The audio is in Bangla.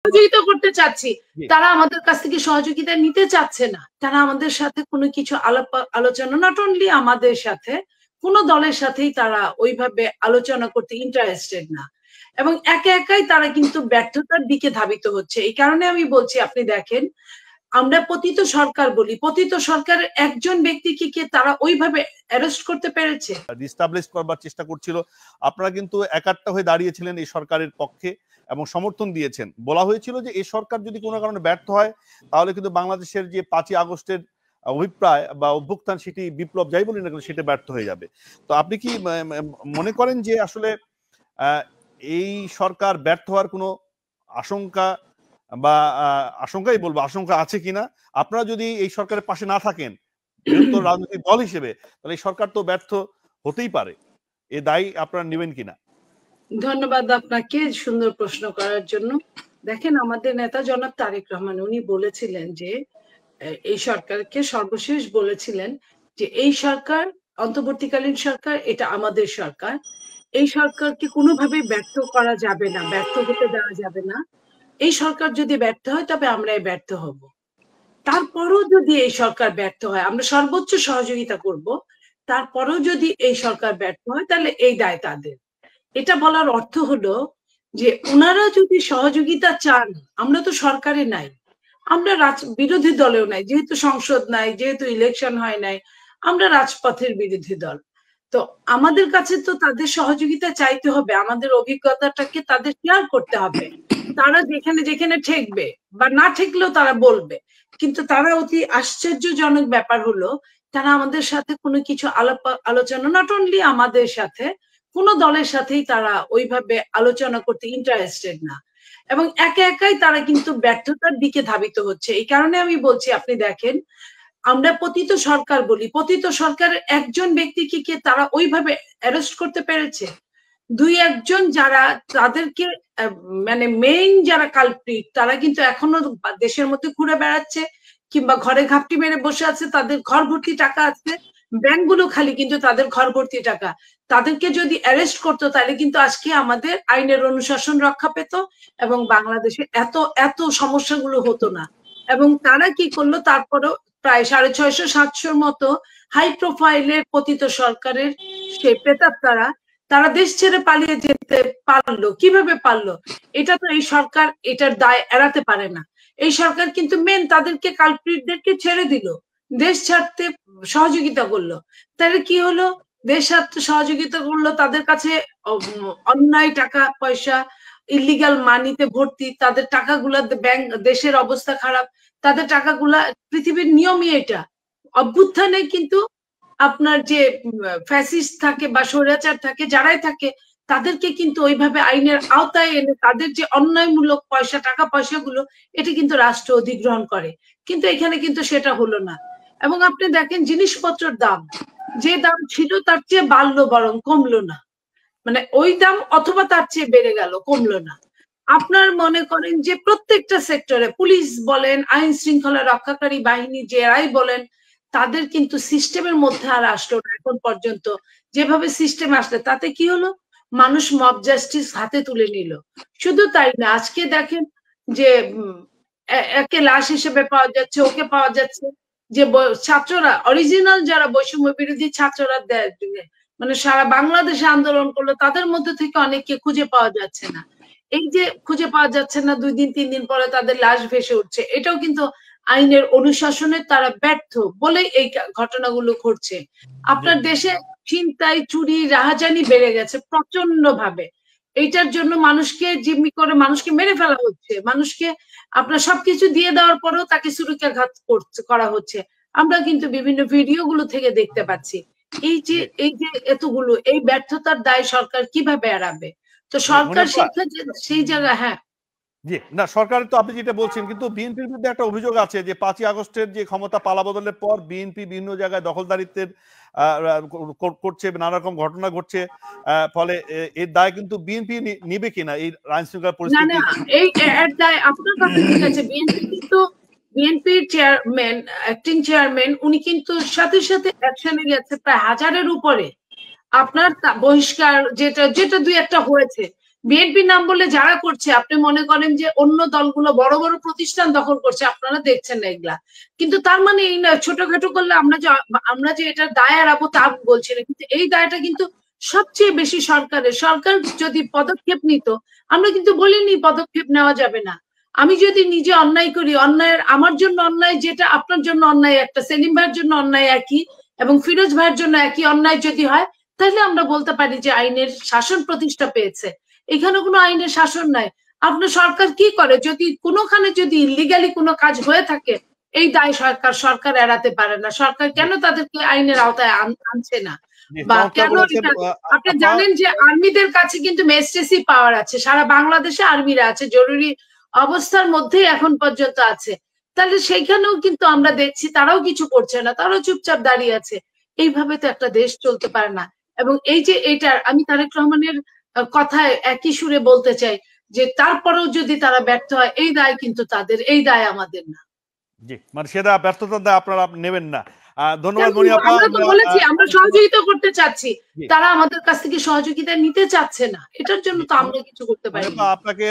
সহযোগিতা করতে চাচ্ছি, তারা আমাদের কাছ থেকে সহযোগিতা নিতে চাচ্ছে না। তারা আমাদের সাথে কোনো কিছু আলোচনা, নট অনলি আমাদের সাথে, কোনো দলের সাথেই তারা ওইভাবে আলোচনা করতে ইন্টারেস্টেড না, এবং একা একাই তারা কিন্তু ব্যর্থতার দিকে ধাবিত হচ্ছে। এই কারণে আমি বলছি, আপনি দেখেন, আমরা পতিত সরকার বলি, পতিত সরকারের একজন ব্যক্তিকে কি তারা ওইভাবে অ্যারেস্ট করতে পেরেছে? রিস্টাবলিশ করবার চেষ্টা করছিল। আপনারা কিন্তু একাট্টা হয়ে দাঁড়িয়েছিলেন এই সরকারের পক্ষে এবং সমর্থন দিয়েছেন। বলা হয়েছিল যে এই সরকার যদি কোনো কারণে ব্যর্থ হয় তাহলে কিন্তু বাংলাদেশের যে 5ই আগস্টের অভিপ্রায় বা অভ্যুত্থান, সেটি বিপ্লব যাই বলি না কেন, সেটা ব্যর্থ হয়ে যাবে। তো আপনি কি মনে করেন যে আসলে এই সরকার ব্যর্থ হওয়ার কোনো আশঙ্কা বা আশঙ্কাই বলবো, আশঙ্কা আছে কিনা? আপনারা যদি এই সরকারের পাশে না থাকেন বৃহত্তর রাজনৈতিক দল হিসেবে, তাহলে এই সরকার তো ব্যর্থ হতেই পারে। এ দায় আপনারা নেবেন কিনা? ধন্যবাদ আপনাকে সুন্দর প্রশ্ন করার জন্য। দেখেন, আমাদের নেতা জনাব তারেক রহমান উনি বলেছিলেন যে এই সরকারকে সর্বশেষ বলেছিলেন যে এই সরকার, অন্তর্বর্তীকালীন সরকার, এটা আমাদের সরকার, এই সরকারকে কোনোভাবেই ব্যর্থ করা যাবে না, ব্যর্থ হতে দেওয়া যাবে না। এই সরকার যদি ব্যর্থ হয় তবে আমরাই ব্যর্থ হব। তারপরও যদি এই সরকার ব্যর্থ হয় আমরা সর্বোচ্চ সহযোগিতা করব। তারপরও যদি এই সরকার ব্যর্থ হয় তাহলে এই দায় তাদের। এটা বলার অর্থ হলো যে ওনারা যদি সহযোগিতা চান, আমরা তো সরকারে নাই, আমরা বিরোধী দলেও নাই, যেহেতু সংসদ নাই, যেহেতু ইলেকশন হয় নাই, আমরা রাজপথের বিরোধী দল। তো আমাদের কাছে তো তাদের সহযোগিতা চাইতে হবে, আমাদের অভিজ্ঞতাটাকে তাদের শেয়ার করতে হবে। তারা যেখানে যেখানে ঠেকবে বা না ঠেকলেও তারা বলবে, কিন্তু তারা অতি আশ্চর্যজনক ব্যাপার হলো তারা আমাদের সাথে কোনো কিছু আলোচনা, নট অনলি আমাদের সাথে, কোনো দলের সাথেই তারা ওইভাবে আলোচনা করতে ইন্টারেস্টেড না, এবং একা একাই তারা কিন্তু ব্যর্থতার দিকে ধাবিত হচ্ছে। এই কারণে আমি বলছি, আপনি দেখেন, আমরা পতিত সরকার বলি, পতিত সরকারের একজন ব্যক্তিকে কি তারা ওইভাবে অ্যারেস্ট করতে পেরেছে? দুই একজন যারা তাদেরকে মানে মেইন যারা কালপ্রিট, তারা কিন্তু এখনো দেশের মধ্যে ঘুরে বেড়াচ্ছে, কিংবা ঘরে ঘাপটি মেরে বসে আছে, তাদের ঘর ভর্তি টাকা আছে, ব্যাংকগুলো খালি কিন্তু তাদের ঘর ভর্তি টাকা। তাদেরকে যদি অ্যারেস্ট করতো তাহলে কিন্তু আজকে আমাদের আইনের অনুশাসন রক্ষা পেত এবং বাংলাদেশে এত এত সমস্যাগুলো হতো না। এবং তারা কি করলো, তারপরেও প্রায় 650-700 মতো হাই প্রোফাইলের পতিত সরকারের সে প্রেতাত্মারা তারা দেশ ছেড়ে পালিয়ে যেতে পারলো। কিভাবে পারলো? এটা তো এই সরকার এটার দায় এড়াতে পারে না। এই সরকার কিন্তু মেন তাদেরকে, কালপ্রিটদেরকে ছেড়ে দিল, দেশ ছাড়তে সহযোগিতা করলো। তাহলে কি হলো? দেশ ছাড়তে সহযোগিতা করলো, তাদের কাছে অন্যায় টাকা পয়সা, ইলিগাল মানিতে ভর্তি, তাদের টাকাগুলা ব্যাংক, দেশের অবস্থা খারাপ, তাদের টাকাগুলা, পৃথিবীর নিয়মই এটা। অভ্যুত্থানে কিন্তু আপনার যে ফ্যাসিস্ট থাকে বা স্বৈরাচার থাকে, যারাই থাকে, তাদেরকে কিন্তু ওইভাবে আইনের আওতায় এনে তাদের যে অন্যায়মূলক টাকা পয়সাগুলো, এটা কিন্তু রাষ্ট্র অধিগ্রহণ করে। কিন্তু এখানে কিন্তু সেটা হলো না। এবং আপনি দেখেন, জিনিসপত্রের দাম, যে দাম ছিল তার চেয়ে বাড়লো, বরং কমলো না। মানে ওই দাম অথবা তার চেয়ে বেড়ে গেল, কমলো না। আপনার মনে করেন যে প্রত্যেকটা সেক্টরে, পুলিশ বলেন, আইন শৃঙ্খলা রক্ষাকারী বাহিনী যারাই বলেন, তাদের কিন্তু সিস্টেমের মধ্যে আর আসলো না এখন পর্যন্ত। যেভাবে সিস্টেম আসলে তাতে কি হলো? মানুষ মব জাস্টিস হাতে তুলে নিল। শুধু তাই না, আজকে দেখেন যে একে লাশ হিসেবে পাওয়া যাচ্ছে, ওকে পাওয়া যাচ্ছে, যে ছাত্ররা, অরিজিনাল যারা বৈষম্য বিরোধী ছাত্ররা মানে সারা বাংলাদেশে আন্দোলন করলো, তাদের মধ্যে থেকে অনেককে খুঁজে পাওয়া যাচ্ছে না। এই যে খুঁজে পাওয়া যাচ্ছে না, 2 দিন 3 দিন পরে তাদের লাশ ভেসে উঠছে, এটাও কিন্তু আইনের অনুশাসনে তারা ব্যর্থ বলেই এই ঘটনাগুলো ঘটছে। আপনার দেশে ছিনতাই, চুরি, রাহাজানি বেড়ে গেছে প্রচন্ড ভাবে। এইটার জন্য মানুষকে জিম্মি করে মানুষকে মেরে ফেলা হচ্ছে, মানুষকে আপনার সবকিছু দিয়ে দেওয়ার পরেও তাকে ছুরিকাঘাত করা হচ্ছে। আমরা কিন্তু বিভিন্ন ভিডিও গুলো থেকে দেখতে পাচ্ছি। এই যে এতগুলো, এই ব্যর্থতার দায় সরকার কিভাবে এড়াবে? তো সরকার সেই জায়গা, হ্যাঁ জি, না সরকার তো আপনি যেটা বলছেন, কিন্তু বিএনপির বিরুদ্ধে একটা অভিযোগ আছে যে 5ই আগস্টের যে ক্ষমতা পালাবদলের পর বিএনপি বিভিন্ন জায়গায় দখলদারিত্বের করছে, নানা রকম ঘটনা ঘটছে, ফলে এর দায় কিন্তু বিএনপি নিবে কিনা এই আইন শৃঙ্খলা পরিস্থিতি? না, এই এর দায় আপনার কাছে ঠিক আছে। বিএনপি কিন্তু, বিএনপির চেয়ারম্যান, অ্যাক্টিং চেয়ারম্যান, উনি কিন্তু সাথে সাথে অ্যাকশনে গেছে প্রায় 1000-এর উপরে। আপনার বহিষ্কার যেটা 2-1টা হয়েছে, বিএনপি নাম বলে যারা করছে, আপনি মনে করেন যে অন্য দলগুলো বড় বড় প্রতিষ্ঠান দখল করছে, আপনারা দেখছেন না এগুলা। কিন্তু তার মানে এই না ছোটখাটো করলে আমরা যে এটা দায় এড়াবো তা বলছি না, কিন্তু এই দায়টা কিন্তু সবচেয়ে বেশি সরকারের। সরকার যদি পদক্ষেপ নিত, আমরা কিন্তু বলিনি পদক্ষেপ নেওয়া যাবে না। আমি যদি নিজে অন্যায় করি, অন্যায়ের আমার জন্য অন্যায় যেটা আপনার জন্য অন্যায়, একটা সেলিম ভাইয়ের জন্য অন্যায় একই, এবং ফিরোজ ভাইয়ের জন্য একই অন্যায় যদি হয়, তাহলে আমরা বলতে পারি যে আইনের শাসন প্রতিষ্ঠা পেয়েছে। এখানে কোনো আইনের শাসন নাই। আপনার সরকার কি করে, যদি কোনোখানে যদি ইলিগালি কোনো কাজ হয়ে থাকে, এই দায় সরকার এড়াতে পারে না। সরকার কেন তাদেরকে আইনের আওতায় আনছে না, বা কেন আপনি জানেন যে আর্মিদের কাছে কিন্তু ম্যাজিস্ট্রেসি পাওয়ার আছে, সারা বাংলাদেশে আর্মিরা আছে, জরুরি অবস্থার মধ্যেই এখন পর্যন্ত আছে। তাহলে সেইখানেও কিন্তু আমরা দেখছি তারাও কিছু করছে না, তারাও চুপচাপ দাঁড়িয়ে আছে। এইভাবে তো একটা দেশ চলতে পারে না। এবং এই যে এটা আমি তারেক রহমানের কথায় একই সুরে বলতে চাই যে তারপরেও যদি তারা ব্যর্থ হয়, এই দায় কিন্তু তাদের, এই দায় আমাদের না। জি, মানে সেটা ব্যর্থতার দায় আপনারা নেবেন না। ধন্যবাদ মনি আপা। আমরা তো বলেছি আমরা সহযোগিতা করতে চাচ্ছি, তারা আমাদের কাছ থেকে সহযোগিতা নিতে চাচ্ছে না, এটার জন্য তো আমরা কিছু করতে পারি না। আপনাকে